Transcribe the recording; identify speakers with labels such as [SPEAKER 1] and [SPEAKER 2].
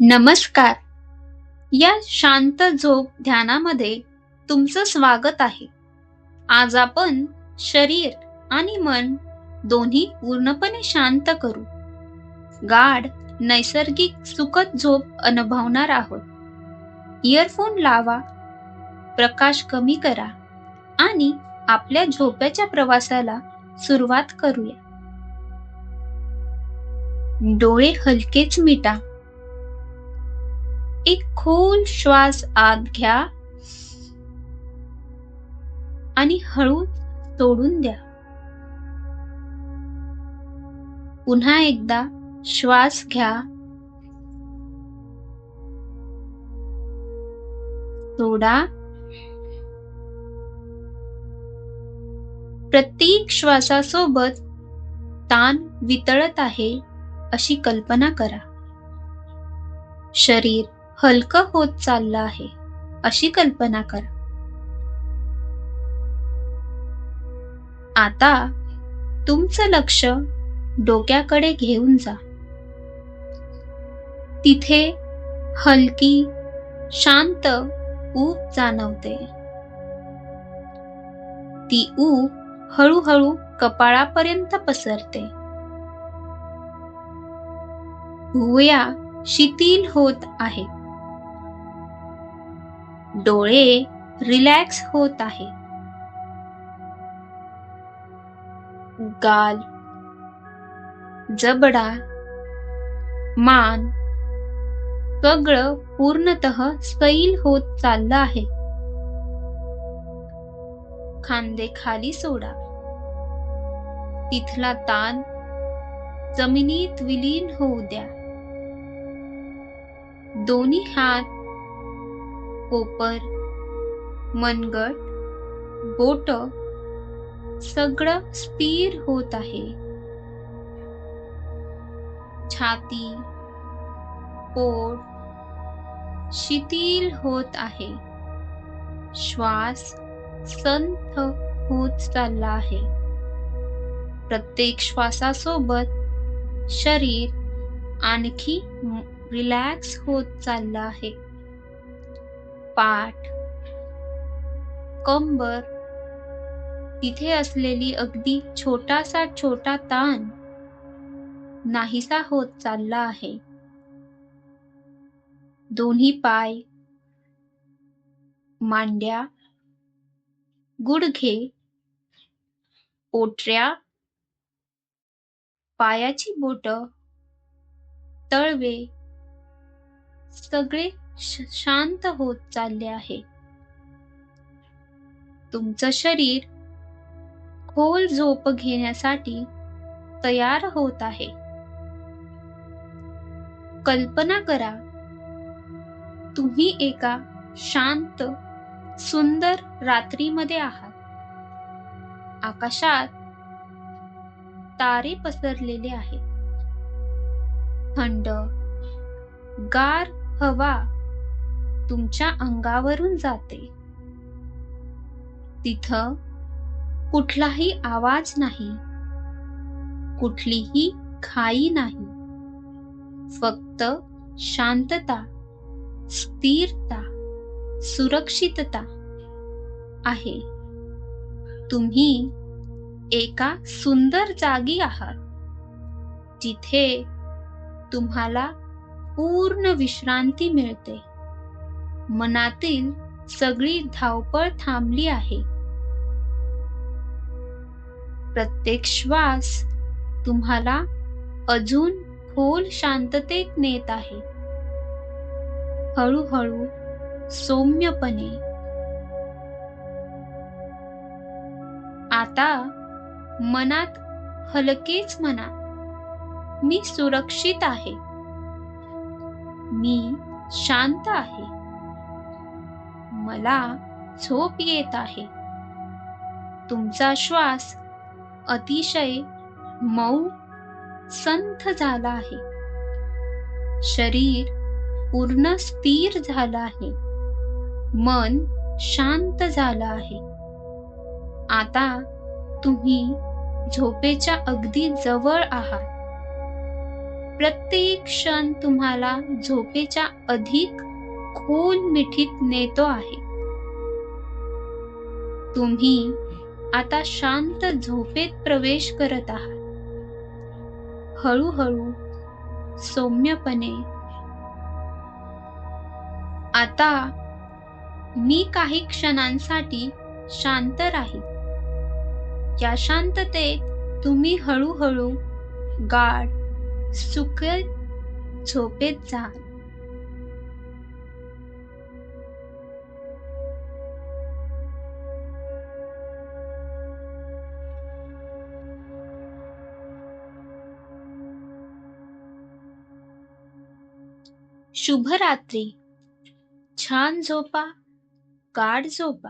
[SPEAKER 1] नमस्कार. या शांत झोप ध्यानामध्ये तुमचं स्वागत आहे. आज आपण शरीर आणि मन दोन्ही पूर्णपणे शांत करू. गाढ नैसर्गिक सुखद झोप अनुभवणार आहोत. इयरफोन लावा, प्रकाश कमी करा आणि आपल्या झोपेच्या प्रवासाला सुरुवात करूया. डोळे हलकेच मिटा. एक खोल श्वास आत घ्या आणि हळू सोडून द्या. पुन्हा एकदा श्वास घ्या, सोडा. प्रत्येक श्वासासोबत ताण वितळत आहे अशी कल्पना करा. शरीर हलकं होत चाललं आहे अशी कल्पना करा. आता तुमचं लक्ष डोक्याकडे घेऊन जा. तिथे हलकी शांत ऊब जाणवते. ती ऊब हळूहळू कपाळापर्यंत पसरते. भुवया शिथिल होत आहे. डोळे रिलॅक्स होत आहे. गाल, जबडा, मान सगळं पूर्णतः सैल होत चाललं आहे. खांदे खाली सोडा. तिथला ताण जमिनीत विलीन होऊ द्या. दोन्ही हात, कोपर, मनगट, बोट सगळं स्थिर होत आहे. छाती, पोट शिथिल होत आहे. श्वास संथ होत चालला आहे. प्रत्येक श्वासासोबत शरीर आणखी रिलॅक्स होत चाललं आहे. पाठ, कंबर तिथे असलेली अगदी छोटा ताण नाहीसा होत चालला आहे. दोन्ही पाय, मांड्या, गुडघे, पोटऱ्या, पायाची बोटं, तळवे सगळे शांत होत चालले आहे. तुमचं शरीर खोल झोप घेण्यासाठी तयार होत आहे. कल्पना करा, तुम्ही एका शांत सुंदर रात्रीमध्ये आहात. आकाशात तारे पसरलेले आहेत. थंड गार हवा तुमच्या अंगावरून जाते. तिथं कुठलाही आवाज नाही, कुठलीही घाई नाही. फक्त शांतता, स्थिरता, सुरक्षितता आहे. तुम्ही एका सुंदर जागी आहात, जिथे तुम्हाला पूर्ण विश्रांती मिळते. मनातील सगळी धावपळ थांबली आहे. प्रत्येक श्वास तुम्हाला अजून खोल शांततेत नेत आहे. हळूहळू, सौम्यपणे. आता मनात हलकेच म्हणा, मी सुरक्षित आहे. मी शांत आहे. मला झोप येत आहे. तुमचा श्वास अतिशय मऊ, संथ झाला आहे. शरीर पूर्ण स्थिर झालं आहे. मन शांत झालं आहे. आता तुम्ही झोपेच्या अगदी जवळ आहात. प्रत्येक क्षण तुम्हाला झोपेच्या अधिक खोल मिठीत नेतो आहे. तुम्ही आता शांत झोपेत प्रवेश करत आहात. हळूहळू, सौम्यपणे. आता मी काही क्षणांसाठी शांत राहील. या शांततेत तुम्ही हळूहळू गाढ सुखद झोपेत जाल. शुभरात्री. छान झोपा, गाढ झोपा.